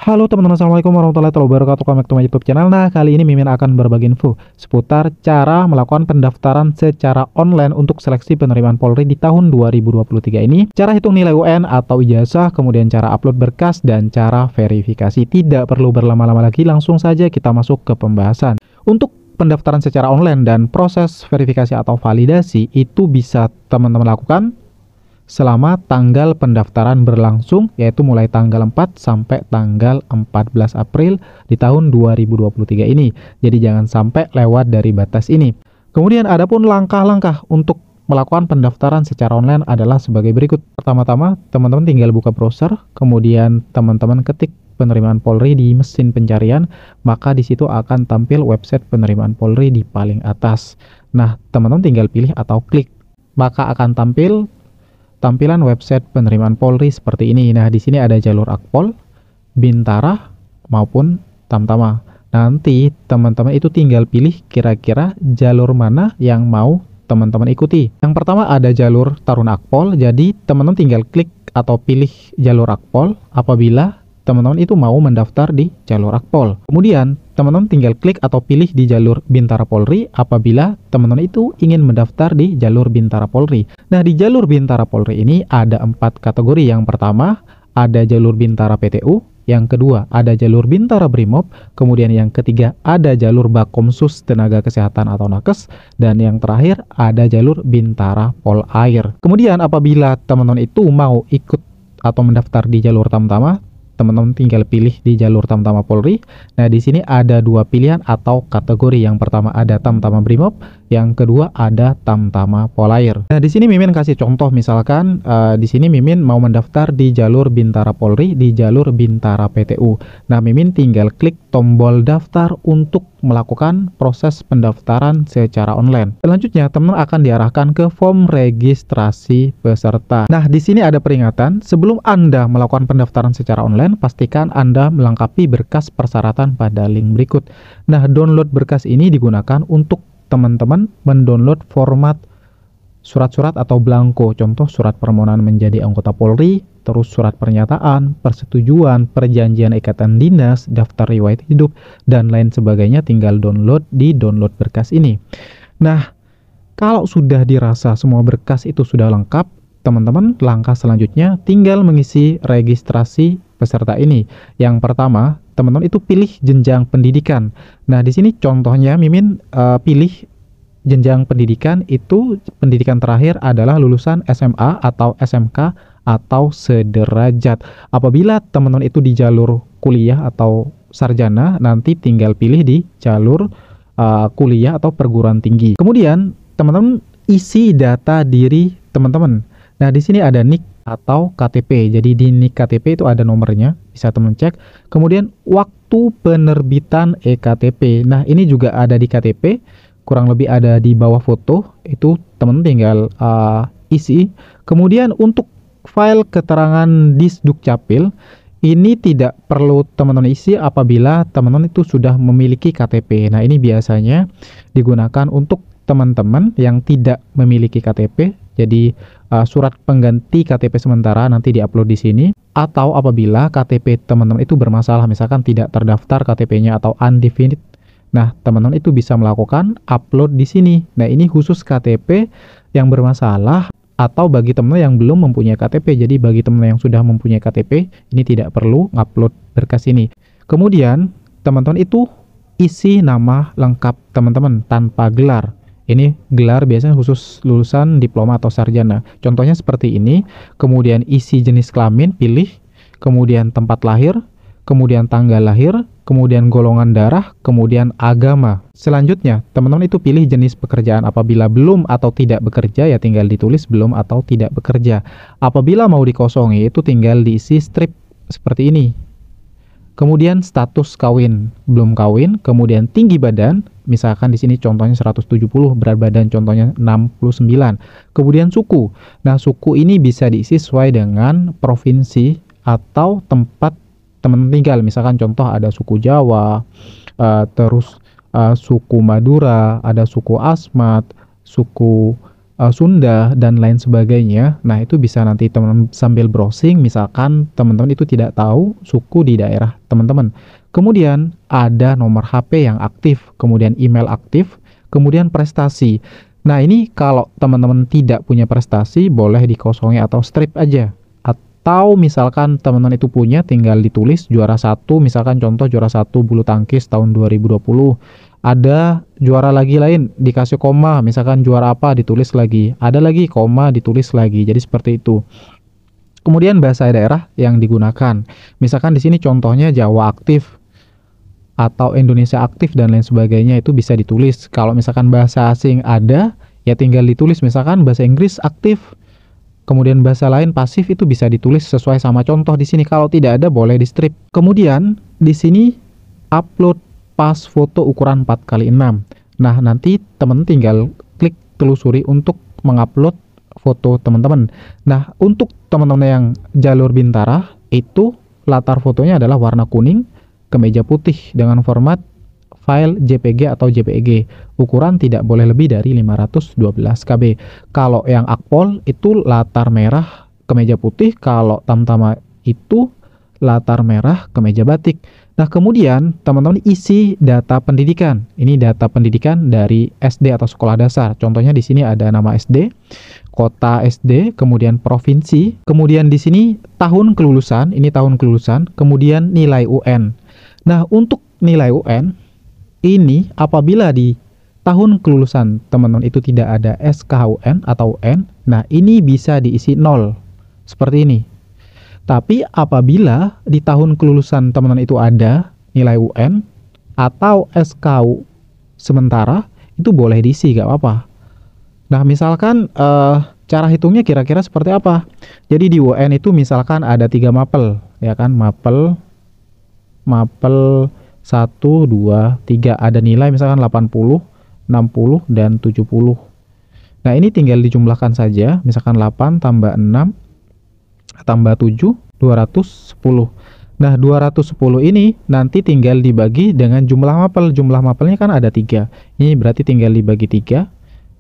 Halo teman-teman, assalamualaikum warahmatullahi wabarakatuh. Welcome back to my YouTube channel. Nah, kali ini Mimin akan berbagi info seputar cara melakukan pendaftaran secara online untuk seleksi penerimaan Polri di tahun 2023 ini. Cara hitung nilai UN atau ijazah, kemudian cara upload berkas, dan cara verifikasi. Tidak perlu berlama-lama lagi, langsung saja kita masuk ke pembahasan. Untuk pendaftaran secara online dan proses verifikasi atau validasi itu bisa teman-teman lakukan selama tanggal pendaftaran berlangsung, yaitu mulai tanggal 4 sampai tanggal 14 April di tahun 2023 ini. Jadi jangan sampai lewat dari batas ini. Kemudian adapun langkah-langkah untuk melakukan pendaftaran secara online adalah sebagai berikut. Pertama-tama, teman-teman tinggal buka browser, kemudian teman-teman ketik penerimaan Polri di mesin pencarian, maka di situ akan tampil website penerimaan Polri di paling atas. Nah, teman-teman tinggal pilih atau klik, maka akan tampil tampilan website penerimaan Polri seperti ini. Nah, di sini ada jalur Akpol, Bintara, maupun Tamtama. Nanti teman-teman itu tinggal pilih kira-kira jalur mana yang mau teman-teman ikuti. Yang pertama ada jalur Taruna Akpol, jadi teman-teman tinggal klik atau pilih jalur Akpol apabila teman-teman itu mau mendaftar di jalur Akpol. Kemudian teman-teman tinggal klik atau pilih di jalur Bintara Polri apabila teman-teman itu ingin mendaftar di jalur Bintara Polri. Nah, di jalur Bintara Polri ini ada 4 kategori. Yang pertama ada jalur Bintara PTU, yang kedua ada jalur Bintara Brimob, kemudian yang ketiga ada jalur Bakomsus Tenaga Kesehatan atau Nakes, dan yang terakhir ada jalur Bintara Polair. Kemudian apabila teman-teman itu mau ikut atau mendaftar di jalur Tamtama, teman-teman tinggal pilih di jalur Tamtama Polri. Nah, di sini ada 2 pilihan atau kategori. Yang pertama ada Tamtama Brimob, yang kedua ada Tamtama Polair. Nah, di sini Mimin kasih contoh, misalkan di sini Mimin mau mendaftar di jalur Bintara Polri, di jalur Bintara PTU. Nah, Mimin tinggal klik tombol daftar untuk melakukan proses pendaftaran secara online. Selanjutnya, teman-teman akan diarahkan ke form registrasi peserta. Nah, di sini ada peringatan, sebelum Anda melakukan pendaftaran secara online, pastikan Anda melengkapi berkas persyaratan pada link berikut. Nah, download berkas ini digunakan untuk teman-teman mendownload format surat-surat atau blanko, contoh surat permohonan menjadi anggota Polri, terus surat pernyataan, persetujuan, perjanjian ikatan dinas, daftar riwayat hidup, dan lain sebagainya. Tinggal download di download berkas ini. Nah, kalau sudah dirasa semua berkas itu sudah lengkap, teman-teman langkah selanjutnya tinggal mengisi registrasi peserta ini. Yang pertama, teman-teman itu pilih jenjang pendidikan. Nah, di sini contohnya Mimin pilih jenjang pendidikan itu pendidikan terakhir adalah lulusan SMA atau SMK atau sederajat. Apabila teman-teman itu di jalur kuliah atau sarjana, nanti tinggal pilih di jalur kuliah atau perguruan tinggi. Kemudian teman-teman isi data diri teman-teman. Nah, di sini ada NIK atau KTP. Jadi di NIK KTP itu ada nomornya, bisa teman cek. Kemudian waktu penerbitan EKTP. Nah, ini juga ada di KTP, kurang lebih ada di bawah foto, itu teman-teman tinggal isi. Kemudian untuk file keterangan Disdukcapil, ini tidak perlu teman-teman isi apabila teman-teman itu sudah memiliki KTP. Nah, ini biasanya digunakan untuk teman-teman yang tidak memiliki KTP. Jadi surat pengganti KTP sementara nanti diupload di sini. Atau apabila KTP teman-teman itu bermasalah, misalkan tidak terdaftar KTP-nya atau undefinite, nah, teman-teman itu bisa melakukan upload di sini. Nah, ini khusus KTP yang bermasalah atau bagi teman-teman yang belum mempunyai KTP. Jadi bagi teman-teman yang sudah mempunyai KTP, ini tidak perlu upload berkas ini. Kemudian teman-teman itu isi nama lengkap teman-teman tanpa gelar. Ini gelar biasanya khusus lulusan diploma atau sarjana. Contohnya seperti ini. Kemudian isi jenis kelamin, pilih. Kemudian tempat lahir, kemudian tanggal lahir, kemudian golongan darah, kemudian agama. Selanjutnya, teman-teman itu pilih jenis pekerjaan. Apabila belum atau tidak bekerja, ya tinggal ditulis belum atau tidak bekerja. Apabila mau dikosongi, itu tinggal diisi strip seperti ini. Kemudian status kawin, belum kawin, kemudian tinggi badan, misalkan di sini contohnya 170, berat badan contohnya 69. Kemudian suku. Nah, suku ini bisa diisi sesuai dengan provinsi atau tempat teman tinggal. Misalkan contoh ada suku Jawa, terus suku Madura, ada suku Asmat, suku Sunda, dan lain sebagainya. Nah, itu bisa nanti teman-teman sambil browsing, misalkan teman-teman itu tidak tahu suku di daerah teman-teman. Kemudian ada nomor HP yang aktif, kemudian email aktif, kemudian prestasi. Nah, ini kalau teman-teman tidak punya prestasi, boleh dikosongi atau strip aja. Atau misalkan teman-teman itu punya, tinggal ditulis juara 1, misalkan contoh juara 1 bulu tangkis tahun 2020. Ada juara lagi lain, dikasih koma, misalkan juara apa ditulis lagi, ada lagi koma ditulis lagi. Jadi seperti itu. Kemudian bahasa daerah yang digunakan, misalkan di sini contohnya Jawa aktif atau Indonesia aktif dan lain sebagainya, itu bisa ditulis. Kalau misalkan bahasa asing ada, ya tinggal ditulis, misalkan bahasa Inggris aktif, kemudian bahasa lain pasif, itu bisa ditulis sesuai sama contoh di sini. Kalau tidak ada, boleh di strip. Kemudian di sini upload pas foto ukuran 4x6. Nah, nanti teman tinggal klik telusuri untuk mengupload foto teman-teman. Nah, untuk teman-teman yang jalur Bintara, itu latar fotonya adalah warna kuning, kemeja putih dengan format file JPG atau JPEG. Ukuran tidak boleh lebih dari 512 KB. Kalau yang Akpol itu latar merah, kemeja putih. Kalau Tamtama itu latar merah, kemeja batik. Nah, kemudian teman-teman isi data pendidikan. Ini data pendidikan dari SD atau sekolah dasar. Contohnya di sini ada nama SD, kota SD, kemudian provinsi, kemudian di sini tahun kelulusan, ini tahun kelulusan, kemudian nilai UN. Nah, untuk nilai UN ini apabila di tahun kelulusan teman-teman itu tidak ada SKUN atau UN, nah ini bisa diisi 0. Seperti ini. Tapi apabila di tahun kelulusan teman-teman itu ada nilai UN atau SKU sementara, itu boleh diisi, gak apa-apa. Nah, misalkan cara hitungnya kira-kira seperti apa? Jadi di UN itu misalkan ada 3 mapel, ya kan? Mapel 1, 2, 3, ada nilai misalkan 80, 60, dan 70. Nah, ini tinggal dijumlahkan saja, misalkan 8 tambah 6 tambah 7, 210. Nah, 210 ini nanti tinggal dibagi dengan jumlah mapel. Jumlah mapelnya kan ada 3. Ini berarti tinggal dibagi 3.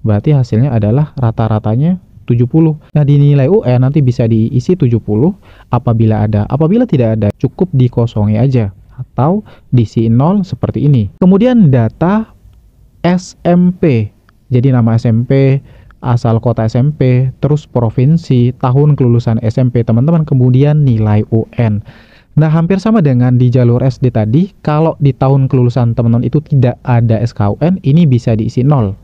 Berarti hasilnya adalah rata-ratanya 70. Nah, di nilai UN nanti bisa diisi 70 apabila ada. Apabila tidak ada, cukup dikosongi aja atau diisi 0 seperti ini. Kemudian data SMP. Jadi nama SMP, asal kota SMP, terus provinsi, tahun kelulusan SMP teman-teman, kemudian nilai UN. Nah, hampir sama dengan di jalur SD tadi. Kalau di tahun kelulusan teman-teman itu tidak ada SKUN, ini bisa diisi 0.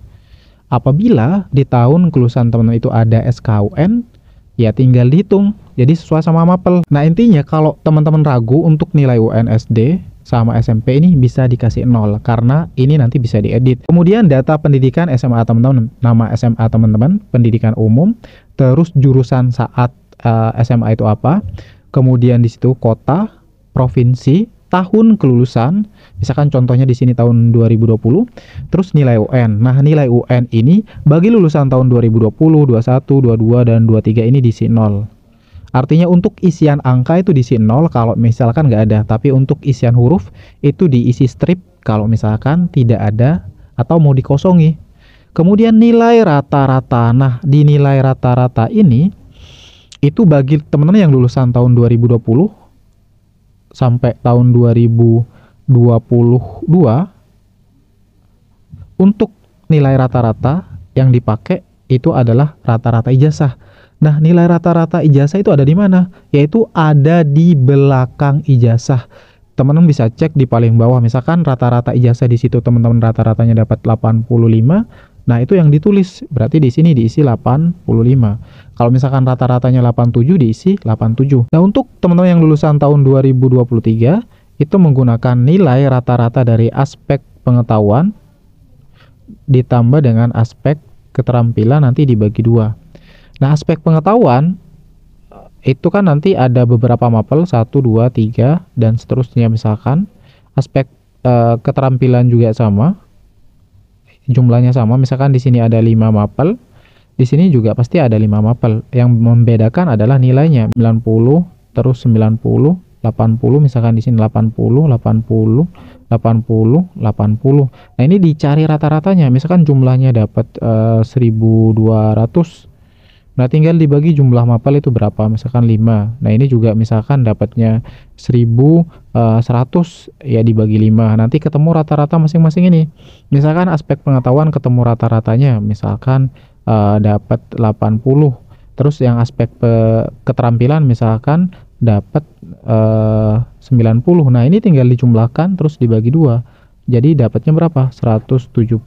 Apabila di tahun kelulusan teman-teman itu ada SKUN, ya tinggal dihitung, jadi sesuai sama mapel. Nah, intinya kalau teman-teman ragu untuk nilai UN SD sama SMP, ini bisa dikasih 0 karena ini nanti bisa diedit. Kemudian data pendidikan SMA teman-teman, nama SMA teman-teman, pendidikan umum, terus jurusan saat SMA itu apa, kemudian di situ kota, provinsi, tahun kelulusan, misalkan contohnya di sini tahun 2020, terus nilai UN. Nah, nilai UN ini bagi lulusan tahun 2020, 21, 22, dan 23 ini diisi 0. Artinya untuk isian angka itu diisi 0 kalau misalkan nggak ada, tapi untuk isian huruf itu diisi strip kalau misalkan tidak ada atau mau dikosongi. Kemudian nilai rata-rata. Nah, di nilai rata-rata ini itu bagi teman-teman yang lulusan tahun 2020 sampai tahun 2022, untuk nilai rata-rata yang dipakai itu adalah rata-rata ijazah. Nah, nilai rata-rata ijazah itu ada di mana? Yaitu ada di belakang ijazah. Teman-teman bisa cek di paling bawah, misalkan rata-rata ijazah di situ teman-teman rata-ratanya dapat 85. Nah, itu yang ditulis. Berarti di sini diisi 85. Kalau misalkan rata-ratanya 87, diisi 87. Nah, untuk teman-teman yang lulusan tahun 2023 itu menggunakan nilai rata-rata dari aspek pengetahuan ditambah dengan aspek keterampilan, nanti dibagi 2. Nah, aspek pengetahuan itu kan nanti ada beberapa mapel, 1, 2, 3, dan seterusnya. Misalkan aspek keterampilan juga sama, jumlahnya sama. Misalkan di sini ada 5 mapel, di sini juga pasti ada 5 mapel. Yang membedakan adalah nilainya 90, terus 90, 80 misalkan di sini 80, 80, 80, 80. Nah, ini dicari rata-ratanya. Misalkan jumlahnya dapat 1200. Nah, tinggal dibagi jumlah mapel itu berapa, misalkan 5. Nah, ini juga misalkan dapatnya 1100, ya dibagi 5. Nanti ketemu rata-rata masing-masing ini. Misalkan aspek pengetahuan ketemu rata-ratanya, misalkan dapat 80. Terus yang aspek keterampilan misalkan dapat 90. Nah, ini tinggal dijumlahkan terus dibagi 2. Jadi dapatnya berapa? 170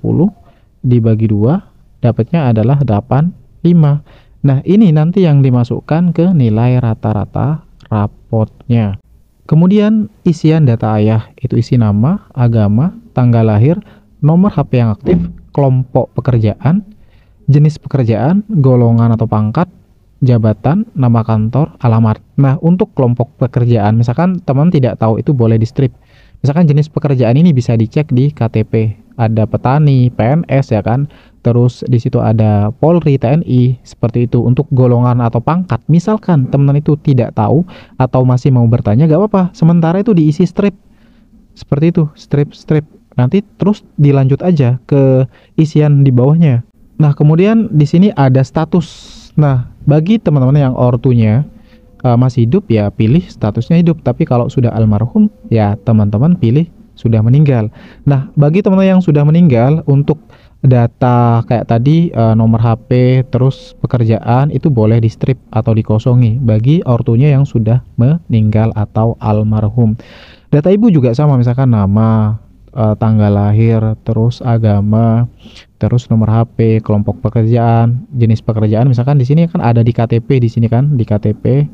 dibagi 2, dapatnya adalah 85. Nah, ini nanti yang dimasukkan ke nilai rata-rata rapotnya. Kemudian isian data ayah, itu isi nama, agama, tanggal lahir, nomor HP yang aktif, kelompok pekerjaan, jenis pekerjaan, golongan atau pangkat, jabatan, nama kantor, alamat. Nah, untuk kelompok pekerjaan, misalkan teman tidak tahu, itu boleh di strip. Misalkan jenis pekerjaan ini bisa dicek di KTP. Ada petani, PNS ya kan. Terus di situ ada Polri, TNI, seperti itu. Untuk golongan atau pangkat, misalkan teman itu tidak tahu atau masih mau bertanya, gak apa-apa. Sementara itu diisi strip. Seperti itu, strip. Nanti terus dilanjut aja ke isian di bawahnya. Nah, kemudian di sini ada status. Nah, bagi teman-teman yang ortunya masih hidup, ya pilih statusnya hidup. Tapi kalau sudah almarhum, ya teman-teman pilih sudah meninggal. Nah, bagi teman-teman yang sudah meninggal, untuk data kayak tadi nomor HP terus pekerjaan itu boleh di strip atau dikosongi bagi ortunya yang sudah meninggal atau almarhum. Data ibu juga sama, misalkan nama, tanggal lahir, terus agama, terus nomor HP, kelompok pekerjaan, jenis pekerjaan. Misalkan di sini kan ada di KTP, di sini kan di KTP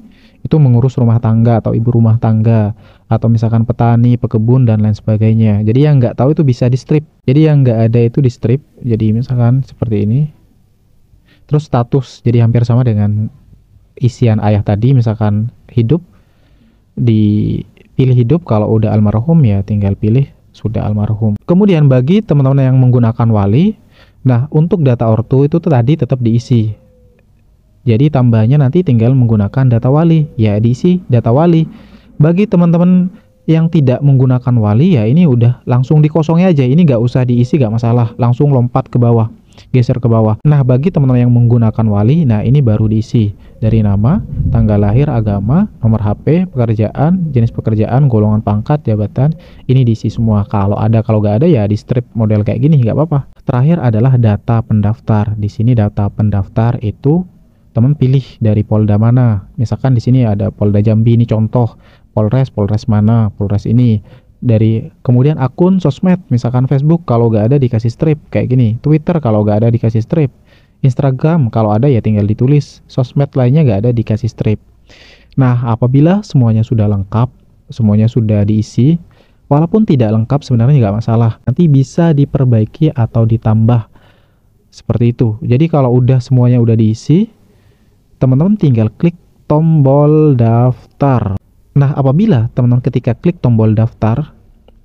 itu mengurus rumah tangga atau ibu rumah tangga, atau misalkan petani, pekebun, dan lain sebagainya. Jadi yang nggak tahu itu bisa di strip. Jadi yang nggak ada itu di strip. Jadi misalkan seperti ini. Terus status, jadi hampir sama dengan isian ayah tadi. Misalkan hidup, dipilih hidup. Kalau udah almarhum ya tinggal pilih sudah almarhum. Kemudian bagi teman-teman yang menggunakan wali, nah untuk data ortu itu tadi tetap diisi. Jadi tambahnya nanti tinggal menggunakan data wali, ya diisi data wali. Bagi teman-teman yang tidak menggunakan wali, ya ini udah langsung dikosongi aja. Ini nggak usah diisi, nggak masalah. Langsung lompat ke bawah, geser ke bawah. Nah, bagi teman-teman yang menggunakan wali, nah ini baru diisi dari nama, tanggal lahir, agama, nomor HP, pekerjaan, jenis pekerjaan, golongan pangkat, jabatan. Ini diisi semua. Kalau nggak ada ya di strip model kayak gini, nggak apa-apa. Terakhir adalah data pendaftar. Di sini data pendaftar itu teman pilih dari Polda mana. Misalkan di sini ada Polda Jambi, ini contoh. Polres mana, Polres ini. Dari kemudian akun sosmed, misalkan Facebook, kalau nggak ada dikasih strip kayak gini. Twitter kalau nggak ada dikasih strip. Instagram kalau ada ya tinggal ditulis. Sosmed lainnya nggak ada dikasih strip. Nah, apabila semuanya sudah lengkap, semuanya sudah diisi, walaupun tidak lengkap sebenarnya nggak masalah. Nanti bisa diperbaiki atau ditambah. Seperti itu. Jadi kalau udah semuanya udah diisi, teman-teman tinggal klik tombol daftar. Nah, apabila teman-teman ketika klik tombol daftar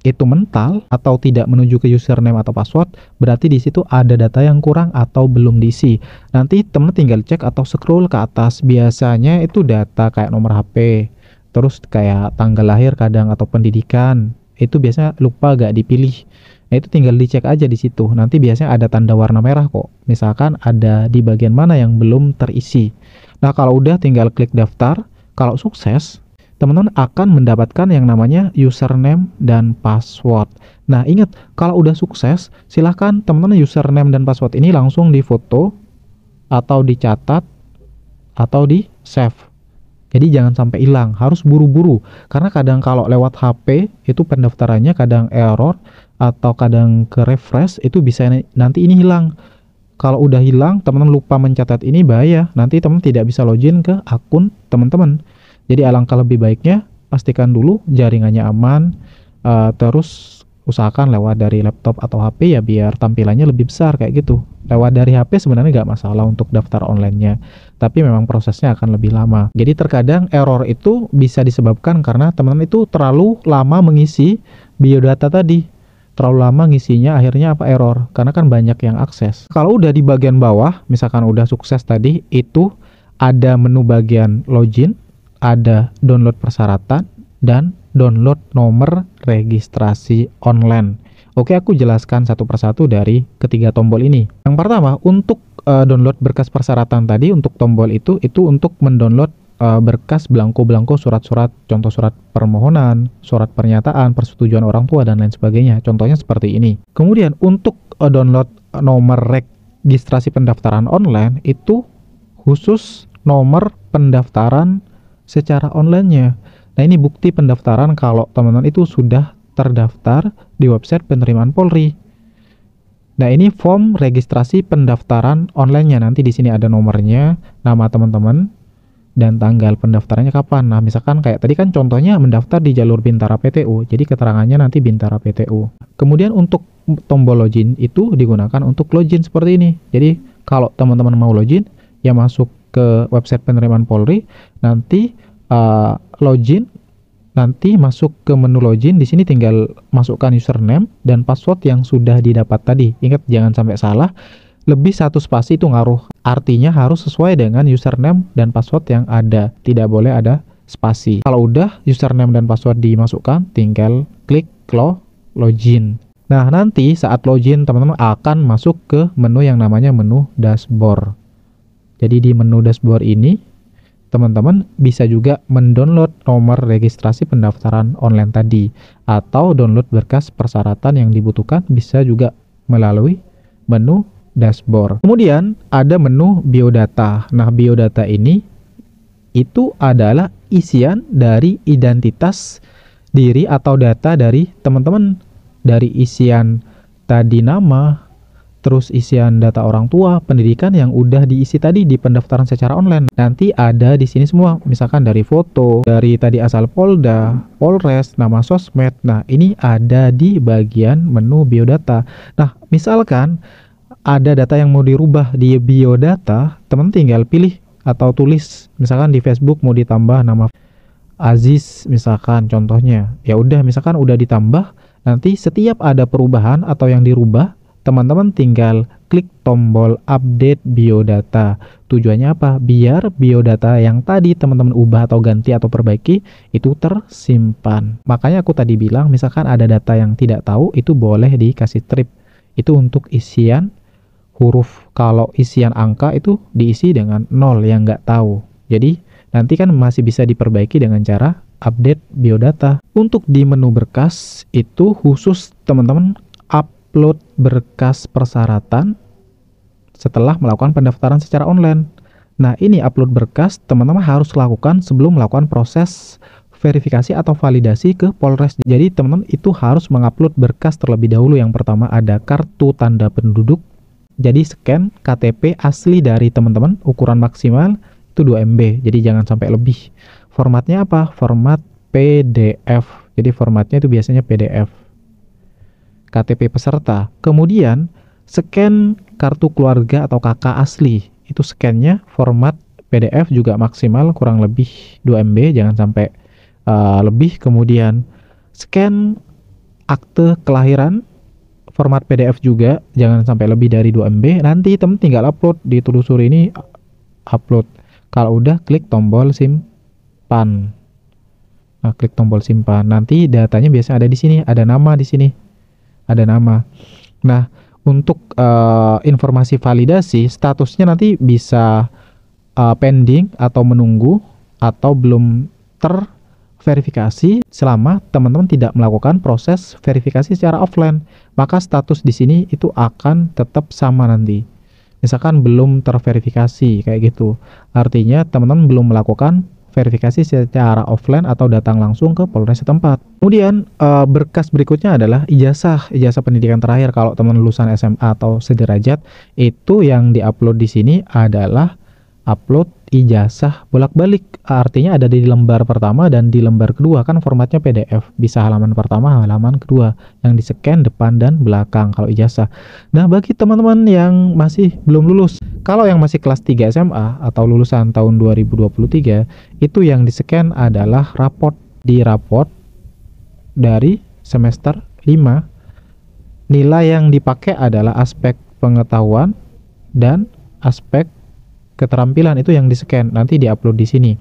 itu mental atau tidak menuju ke username atau password, berarti di situ ada data yang kurang atau belum diisi. Nanti teman tinggal cek atau scroll ke atas. Biasanya itu data kayak nomor HP, terus kayak tanggal lahir kadang atau pendidikan. Itu biasanya lupa gak dipilih. Nah, itu tinggal dicek aja di situ. Nanti biasanya ada tanda warna merah kok. Misalkan ada di bagian mana yang belum terisi. Nah, kalau udah tinggal klik daftar. Kalau sukses, teman-teman akan mendapatkan yang namanya username dan password. Nah, ingat, kalau udah sukses, silahkan teman-teman username dan password ini langsung difoto atau dicatat atau di save. Jadi jangan sampai hilang, harus buru-buru. Karena kadang kalau lewat HP itu pendaftarannya kadang error atau kadang ke refresh, itu bisa nanti ini hilang. Kalau udah hilang, teman-teman lupa mencatat ini, bahaya. Nanti teman tidak bisa login ke akun teman-teman. Jadi alangkah lebih baiknya pastikan dulu jaringannya aman, terus usahakan lewat dari laptop atau HP ya biar tampilannya lebih besar kayak gitu. Lewat dari HP sebenarnya nggak masalah untuk daftar online-nya, tapi memang prosesnya akan lebih lama. Jadi terkadang error itu bisa disebabkan karena teman-teman itu terlalu lama mengisi biodata tadi. Terlalu lama ngisinya, akhirnya apa, error, karena kan banyak yang akses. Kalau udah di bagian bawah, misalkan udah sukses tadi, itu ada menu bagian login, ada download persyaratan, dan download nomor registrasi online. Oke, aku jelaskan satu persatu dari ketiga tombol ini. Yang pertama, untuk download berkas persyaratan tadi, untuk tombol itu untuk mendownload berkas belangko-belangko surat-surat, contoh surat permohonan, surat pernyataan, persetujuan orang tua, dan lain sebagainya. Contohnya seperti ini. Kemudian untuk download nomor registrasi pendaftaran online, itu khusus nomor pendaftaran secara online-nya. Nah, ini bukti pendaftaran kalau teman-teman itu sudah terdaftar di website penerimaan Polri. Nah, ini form registrasi pendaftaran online-nya. Nanti di sini ada nomornya, nama teman-teman, dan tanggal pendaftarannya kapan. Nah, misalkan kayak tadi kan contohnya mendaftar di jalur Bintara PTU, jadi keterangannya nanti Bintara PTU. Kemudian untuk tombol login itu digunakan untuk login seperti ini. Jadi kalau teman-teman mau login, ya masuk ke website penerimaan Polri, nanti login, nanti masuk ke menu login. Di sini tinggal masukkan username dan password yang sudah didapat tadi. Ingat jangan sampai salah. Lebih satu spasi itu ngaruh. Artinya harus sesuai dengan username dan password yang ada. Tidak boleh ada spasi. Kalau udah username dan password dimasukkan, tinggal klik login. Nah, nanti saat login teman-teman akan masuk ke menu yang namanya menu dashboard. Jadi di menu dashboard ini teman-teman bisa juga mendownload nomor registrasi pendaftaran online tadi, atau download berkas persyaratan yang dibutuhkan bisa juga melalui menu dashboard. Kemudian ada menu biodata. Nah, biodata ini itu adalah isian dari identitas diri atau data dari teman-teman, dari isian tadi nama, terus isian data orang tua, pendidikan yang udah diisi tadi di pendaftaran secara online. Nanti ada di sini semua, misalkan dari foto, dari tadi asal Polda, Polres, nama sosmed. Nah, ini ada di bagian menu biodata. Nah, misalkan ada data yang mau dirubah di biodata, teman tinggal pilih atau tulis. Misalkan di Facebook mau ditambah nama Aziz, misalkan contohnya. Ya udah, misalkan udah ditambah, nanti setiap ada perubahan atau yang dirubah, teman-teman tinggal klik tombol update biodata. Tujuannya apa? Biar biodata yang tadi teman-teman ubah atau ganti atau perbaiki itu tersimpan. Makanya aku tadi bilang misalkan ada data yang tidak tahu, itu boleh dikasih strip. Itu untuk isian huruf. Kalau isian angka itu diisi dengan 0 yang nggak tahu. Jadi nanti kan masih bisa diperbaiki dengan cara update biodata. Untuk di menu berkas itu khusus teman-teman upload berkas persyaratan setelah melakukan pendaftaran secara online. Nah, ini upload berkas teman-teman harus lakukan sebelum melakukan proses verifikasi atau validasi ke Polres. Jadi teman-teman itu harus mengupload berkas terlebih dahulu. Yang pertama ada kartu tanda penduduk. Jadi scan KTP asli dari teman-teman, ukuran maksimal itu 2 MB. Jadi jangan sampai lebih. Formatnya apa? Format PDF. Jadi formatnya itu biasanya PDF. KTP peserta. Kemudian scan kartu keluarga atau KK asli. Itu scannya format PDF juga maksimal kurang lebih 2 MB, jangan sampai lebih. Kemudian scan akte kelahiran format PDF juga jangan sampai lebih dari 2 MB. Nanti teman tinggal upload, ditelusuri ini upload. Kalau udah klik tombol simpan. Nah, klik tombol simpan. Nanti datanya biasanya ada di sini, ada nama di sini. Ada nama. Nah, untuk informasi validasi, statusnya nanti bisa pending atau menunggu atau belum terverifikasi selama teman-teman tidak melakukan proses verifikasi secara offline. Maka status di sini itu akan tetap sama nanti. Misalkan belum terverifikasi kayak gitu. Artinya teman-teman belum melakukan verifikasi secara offline atau datang langsung ke Polres setempat. Kemudian berkas berikutnya adalah ijazah pendidikan terakhir. Kalau teman lulusan SMA atau sederajat, itu yang diupload di sini adalah upload ijazah bolak-balik. Artinya ada di lembar pertama dan di lembar kedua, kan formatnya PDF. Bisa halaman pertama, halaman kedua yang di-scan depan dan belakang kalau ijazah. Nah, bagi teman-teman yang masih belum lulus, kalau yang masih kelas 3 SMA atau lulusan tahun 2023, itu yang di-scan adalah raport. Di raport dari semester 5, nilai yang dipakai adalah aspek pengetahuan dan aspek keterampilan. Itu yang di-scan, nanti di-upload di sini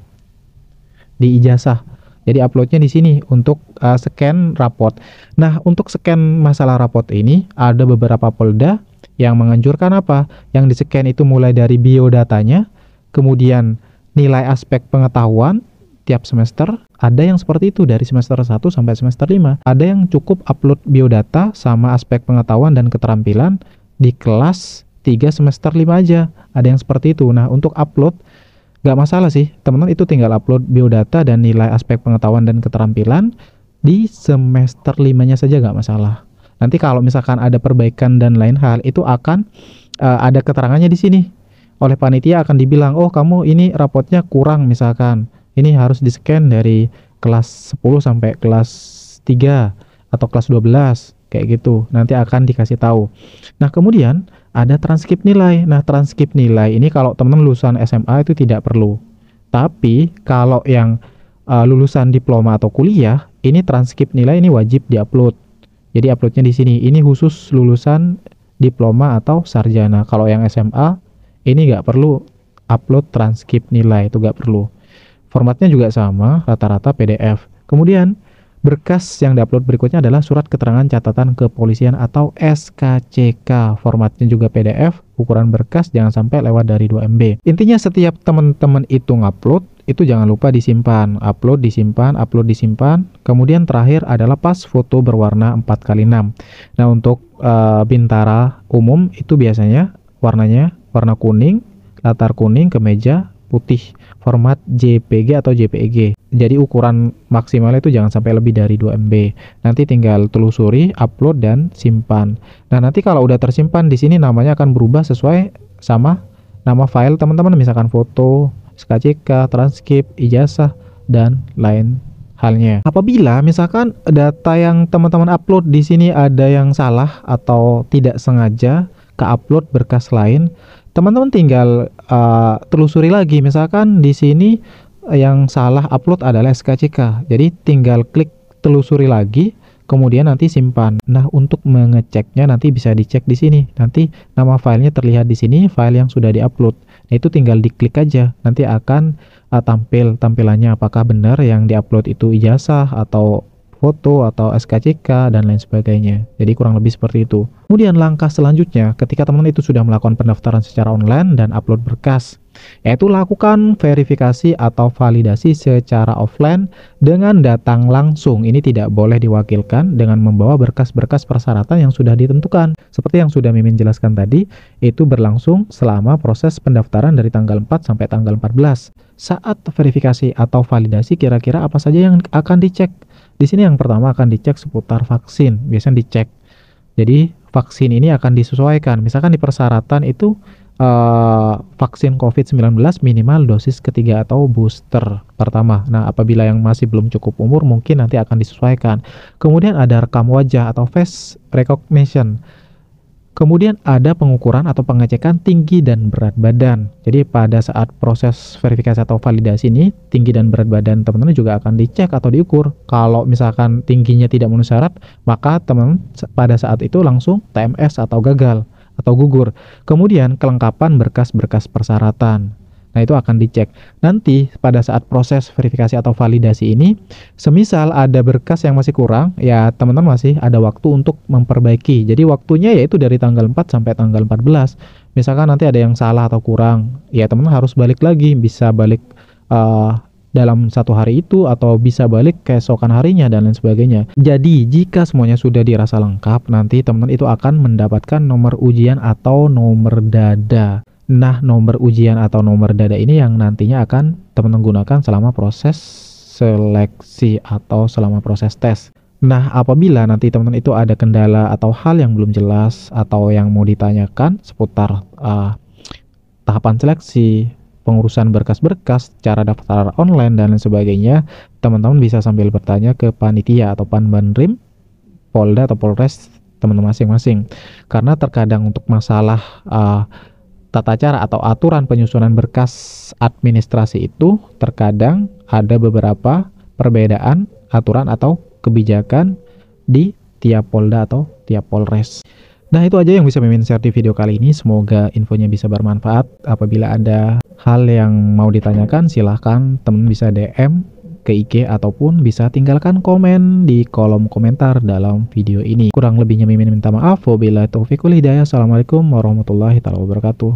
di ijazah. Jadi uploadnya di sini untuk scan raport. Nah, untuk scan masalah raport ini ada beberapa Polda yang menganjurkan apa? Yang di-scan itu mulai dari biodatanya, kemudian nilai aspek pengetahuan tiap semester. Ada yang seperti itu dari semester 1 sampai semester 5. Ada yang cukup upload biodata sama aspek pengetahuan dan keterampilan di kelas 3 semester 5 aja. Ada yang seperti itu. Nah, untuk upload nggak masalah sih, teman-teman itu tinggal upload biodata dan nilai aspek pengetahuan dan keterampilan di semester 5-nya saja nggak masalah. Nanti kalau misalkan ada perbaikan dan lain hal, itu akan ada keterangannya di sini. Oleh panitia akan dibilang, oh kamu ini rapotnya kurang misalkan. Ini harus di-scan dari kelas 10 sampai kelas 3 atau kelas 12, kayak gitu. Nanti akan dikasih tahu. Nah, kemudian ada transkrip nilai. Nah, transkrip nilai ini kalau teman-teman lulusan SMA itu tidak perlu. Tapi kalau yang lulusan diploma atau kuliah, ini transkrip nilai ini wajib diupload. Jadi uploadnya di sini. Ini khusus lulusan diploma atau sarjana. Kalau yang SMA ini nggak perlu upload transkrip nilai, itu nggak perlu. Formatnya juga sama, rata-rata PDF. Kemudian berkas yang diupload berikutnya adalah surat keterangan catatan kepolisian atau SKCK. Formatnya juga PDF, ukuran berkas jangan sampai lewat dari 2 MB. Intinya setiap teman-teman itu ngupload, itu jangan lupa disimpan. Upload, disimpan, upload, disimpan. Kemudian terakhir adalah pas foto berwarna 4x6. Nah, untuk Bintara umum itu biasanya warnanya warna kuning, latar kuning, kemeja putih, format JPG atau JPEG. Jadi ukuran maksimalnya itu jangan sampai lebih dari 2 MB. Nanti tinggal telusuri, upload dan simpan. Nah, nanti kalau udah tersimpan di sini namanya akan berubah sesuai sama nama file teman-teman, misalkan foto, SKCK, transkrip, ijazah dan lain halnya. Apabila misalkan data yang teman-teman upload di sini ada yang salah atau tidak sengaja ke-upload berkas lain, teman-teman tinggal telusuri lagi. Misalkan di sini yang salah upload adalah SKCK. Jadi tinggal klik telusuri lagi, kemudian nanti simpan. Nah, untuk mengeceknya nanti bisa dicek di sini. Nanti nama filenya terlihat di sini, file yang sudah diupload. Nah, itu tinggal diklik aja. Nanti akan tampil tampilannya apakah benar yang diupload itu ijazah atau foto atau SKCK dan lain sebagainya. Jadi kurang lebih seperti itu. Kemudian langkah selanjutnya ketika teman-teman itu sudah melakukan pendaftaran secara online dan upload berkas, yaitu lakukan verifikasi atau validasi secara offline dengan datang langsung. Ini tidak boleh diwakilkan dengan membawa berkas-berkas persyaratan yang sudah ditentukan. Seperti yang sudah Mimin jelaskan tadi, itu berlangsung selama proses pendaftaran dari tanggal 4 sampai tanggal 14. Saat verifikasi atau validasi, kira-kira apa saja yang akan dicek? Di sini yang pertama akan dicek seputar vaksin, biasanya dicek. Jadi vaksin ini akan disesuaikan. Misalkan di persyaratan itu vaksin COVID-19 minimal dosis ketiga atau booster pertama. Nah, apabila yang masih belum cukup umur mungkin nanti akan disesuaikan. Kemudian ada rekam wajah atau face recognition. Kemudian ada pengukuran atau pengecekan tinggi dan berat badan. Jadi pada saat proses verifikasi atau validasi ini, tinggi dan berat badan teman-teman juga akan dicek atau diukur. Kalau misalkan tingginya tidak memenuhi syarat, maka teman pada saat itu langsung TMS atau gagal atau gugur. Kemudian kelengkapan berkas-berkas persyaratan. Nah, itu akan dicek. Nanti pada saat proses verifikasi atau validasi ini, semisal ada berkas yang masih kurang, ya teman-teman masih ada waktu untuk memperbaiki. Jadi waktunya yaitu dari tanggal 4 sampai tanggal 14. Misalkan nanti ada yang salah atau kurang, ya teman-teman harus balik lagi. Bisa balik dalam satu hari itu atau bisa balik keesokan harinya dan lain sebagainya. Jadi jika semuanya sudah dirasa lengkap, nanti teman-teman itu akan mendapatkan nomor ujian atau nomor dada. Nah, nomor ujian atau nomor dada ini yang nantinya akan teman-teman gunakan selama proses seleksi atau selama proses tes. Nah, apabila nanti teman-teman itu ada kendala atau hal yang belum jelas atau yang mau ditanyakan seputar tahapan seleksi, pengurusan berkas-berkas, cara daftar online dan lain sebagainya, teman-teman bisa sambil bertanya ke panitia atau Panbanrim, Polda atau Polres teman-teman masing-masing. Karena terkadang untuk masalah tata cara atau aturan penyusunan berkas administrasi itu terkadang ada beberapa perbedaan aturan atau kebijakan di tiap Polda atau tiap Polres. Nah, itu aja yang bisa Mimin share di video kali ini. Semoga infonya bisa bermanfaat. Apabila ada hal yang mau ditanyakan, silahkan teman bisa DM ke IG ataupun bisa tinggalkan komen di kolom komentar dalam video ini. Kurang lebihnya Mimin minta maaf. Wabillahi taufiq wal hidayah. Assalamualaikum warahmatullahi wabarakatuh.